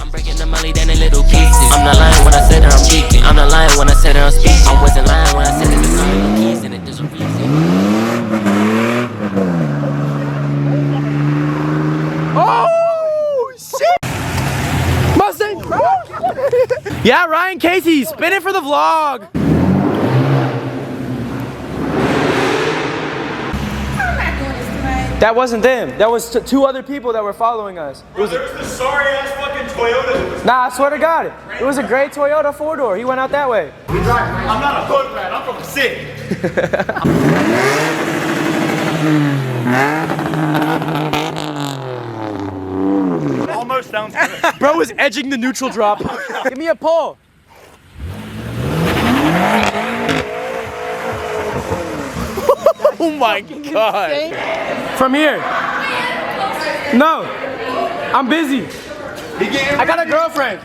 I'm breaking the money down in little pieces. I'm not lying when I said that I'm geeking. I'm not lying when I said that I'm speaking. I wasn't lying when I said that there's only no keys in it. There's a reason. Oh shit! Mustang! Yeah, Ryan Casey, spin it for the vlog. That wasn't them. That was two other people that were following us. It was the sorry ass fucking Toyota. Nah, I swear to God. It was a gray Toyota 4-door. He went out that way. I'm not a hood rat, I'm from the city. Almost sounds good. Bro is edging the neutral drop. Give me a pull. Oh my God. From here. No. I'm busy. I got a girlfriend.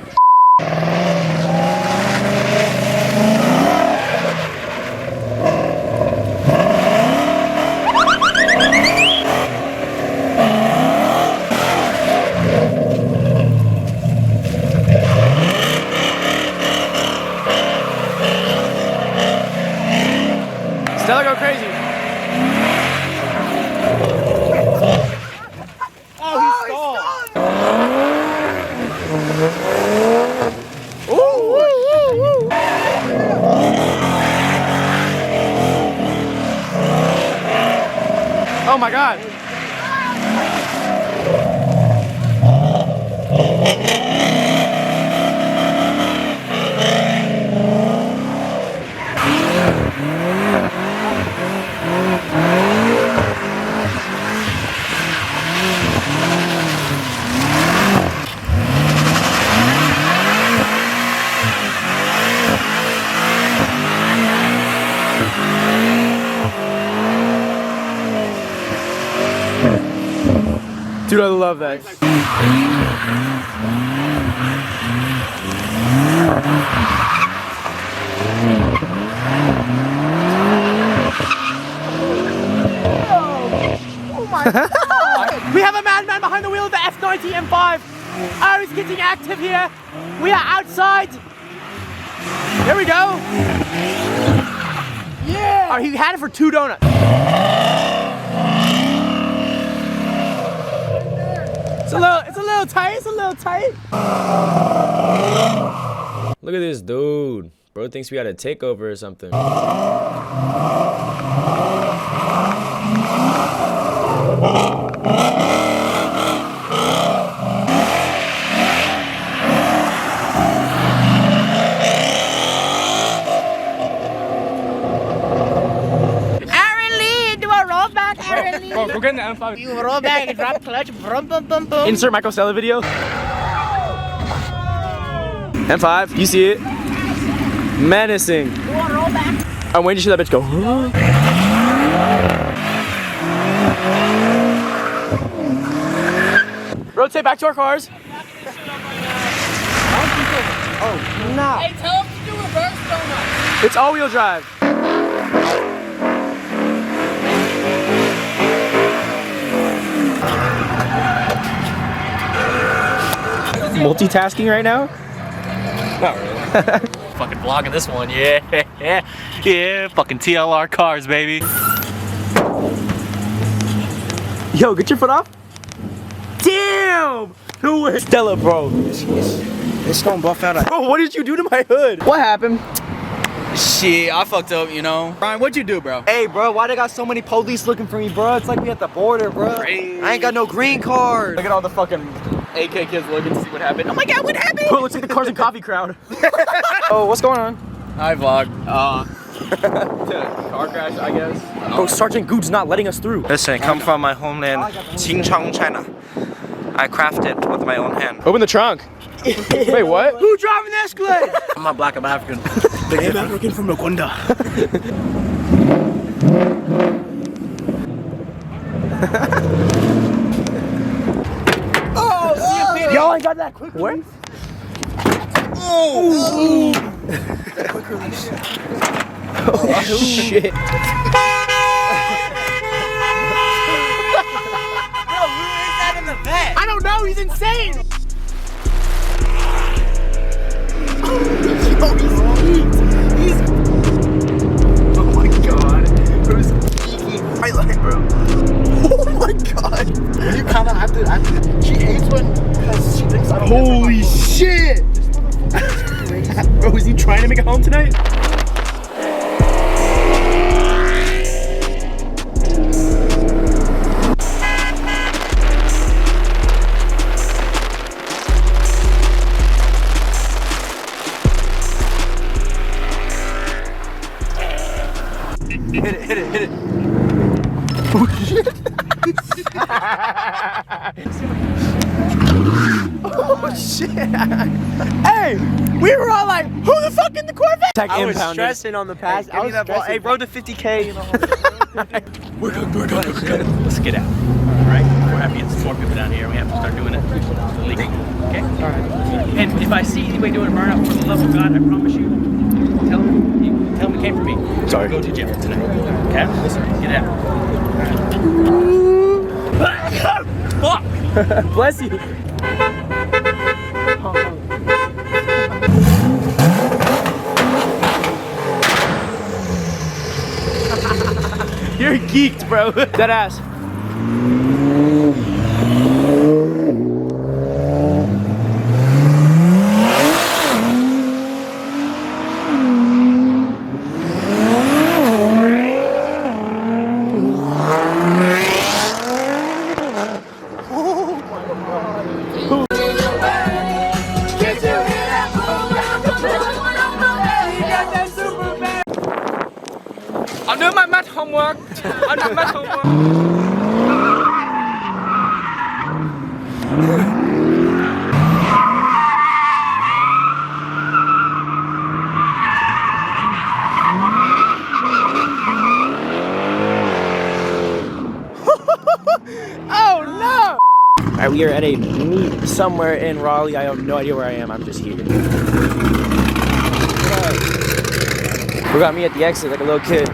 Stella, go crazy. Oh, he stalled. Oh my God. Dude, I love that. Oh my God. We have a madman behind the wheel of the F90 M5. Oh, he's getting active here. We are outside. There we go. Yeah. Oh, he had it for 2 donuts. It's a little tight. Look at this dude. Bro thinks we got a takeover or something. Bro, go get in the M5. You roll back and drop clutch. Brum, bum, bum, bum. Insert Michael Stella video. M5, you see it? Menacing. Roll back. I'm waiting to see that bitch go. Rotate back to our cars. Oh, nah. Hey, tell him to do reverse donut. It's all-wheel drive. Multitasking right now? Not really. Fucking vlogging this one, yeah. Fucking TLR cars, baby. Yo, get your foot off. Damn! No way. Stella, bro. It's gonna buff out. Bro, what did you do to my hood? What happened? Shit, I fucked up, you know. Brian, what'd you do, bro? Hey, bro, why they got so many police looking for me, bro? It's like we at the border, bro. Crazy. I ain't got no green card. Look at all the fucking AK kids looking to see what happened. Oh my God, what happened? Bro, it looks like the Cars and Coffee crowd. Oh, what's going on? Hi, vlog. Car crash, I guess. Bro, Sergeant Good's not letting us through. Listen, I come from my homeland, Xinjiang, China. I crafted it with my own hand. Open the trunk. Wait, what? Who driving the Escalade? I'm not black, I'm African. I'm African from Rwanda. Yo, I got that quick release. Oh! That quick release. Oh, shit. Bro, who is that in the back? I don't know, he's insane. Holy shit! Bro, is he trying to make it home tonight? Hit it. Oh shit! Oh shit! Hey, we were all like, "Who the fuck in the Corvette?" I was stressing on the pass. I was stressing. Hey, road to 50K. You know. We're good. Let's get out. All right. We're happy to get some more people down here. We have to start doing it legally. Okay. All right. And if I see anybody doing a burnout, for the love of God, I promise you, tell them it came from me. Sorry. Go to jail tonight. Okay. Listen. Get out. Fuck. Bless you. You're geeked, bro. Dead ass. I'm doing my math homework. Oh no! Alright, we are at a meet somewhere in Raleigh. I have no idea where I am. I'm just here. We got me at the exit like a little kid.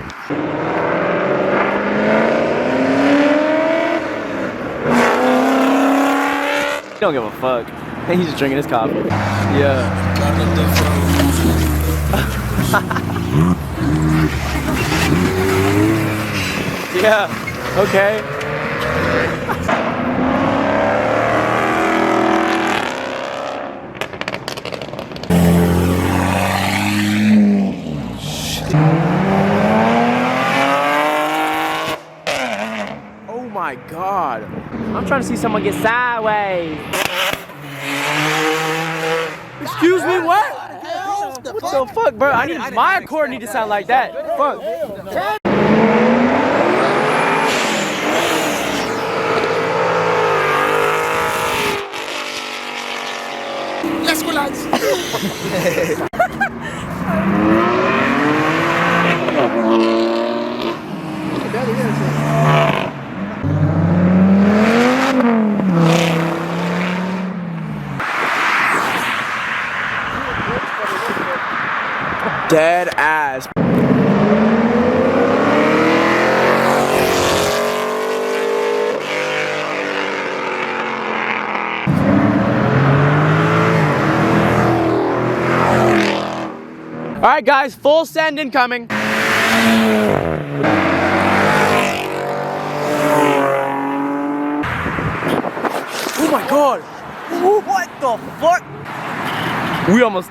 He don't give a fuck. He's just drinking his coffee. Yeah. Yeah. Okay. Oh my God. I'm trying to see someone get sideways. Excuse me, what? What the fuck, bro? I need my Accord need to sound like that. Fuck. Let's go, lads. Dead ass. All right, guys, full send incoming. Oh my God. What the fuck? We almost.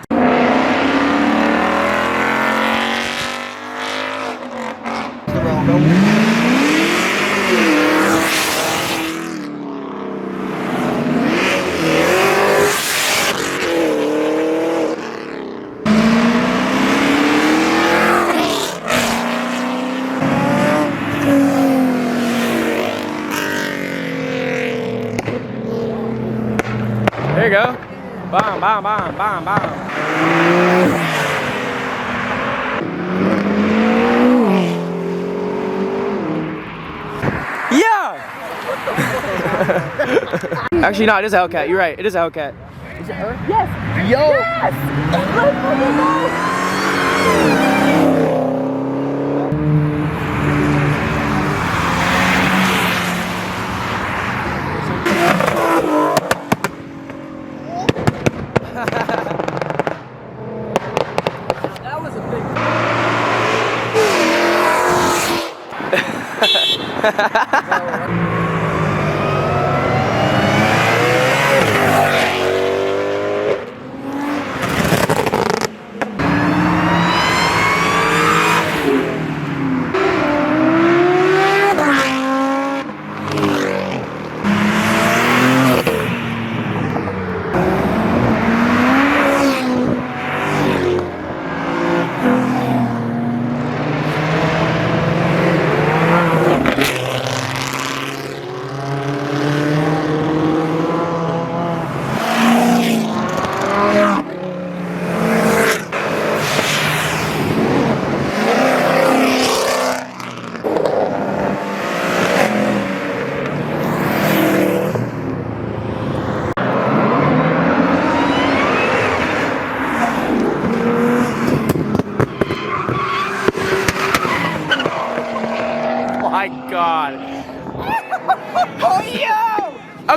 There you go. Bam, bam, bam, bam, bam. Yeah! Actually, no, it is a Hellcat. You're right. It is a Hellcat. Is it her? Yes! Yo! Yes! That was a big.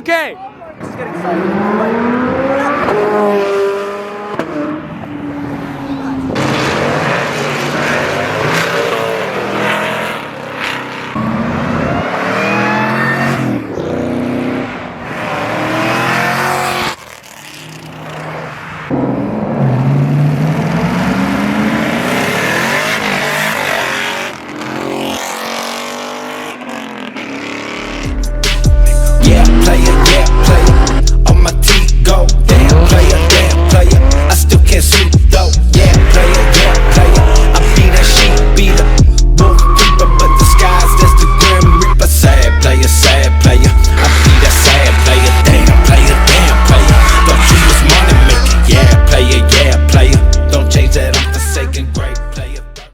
Okay. Let's get excited.